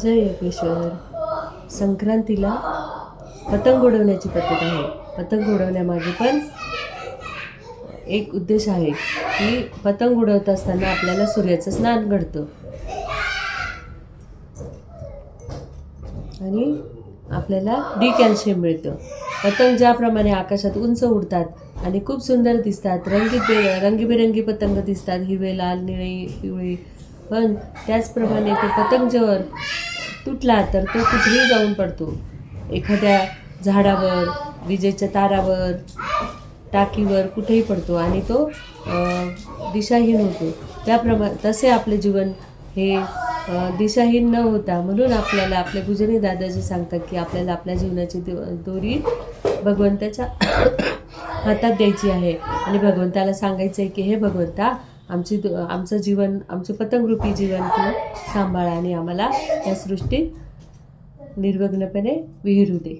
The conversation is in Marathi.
जय योगेश्वर. संक्रांतीला पतंग उडवण्याची पद्धत आहे. पतंग उडवण्यामागे पण एक उद्देश आहे की पतंग उडवत असताना आपल्याला सूर्याचं स्नान घडतं आणि आपल्याला डी कॅल्शियम मिळतं. पतंग ज्याप्रमाणे आकाशात उंच उडतात आणि खूप सुंदर दिसतात, रंगीबेरंगी पतंग दिसतात, हिरवे, लाल, निळे, पिवळे, पण त्याचप्रमाणे ते पतंग जेव्हा तुटला तर तो कुठेही जाऊन पडतो. एखाद्या झाडावर, विजेच्या तारावर, टाकीवर, कुठेही पडतो आणि तो दिशाहीन होतो. तसे आपले जीवन हे दिशाहीन न होता, म्हणून आपल्याला आपले पूजनीय दादाजी सांगतात की आपल्याला आपल्या जीवनाची दोरी भगवंताच्या हातात द्यायची आहे आणि भगवंताला सांगायचं आहे की हे भगवंता, आमचं जीवन, आमचे पतंगरूपी जीवन तू सांभाळ आणि आम्हाला या सृष्टीत निर्विघ्नपणे विहिरू दे.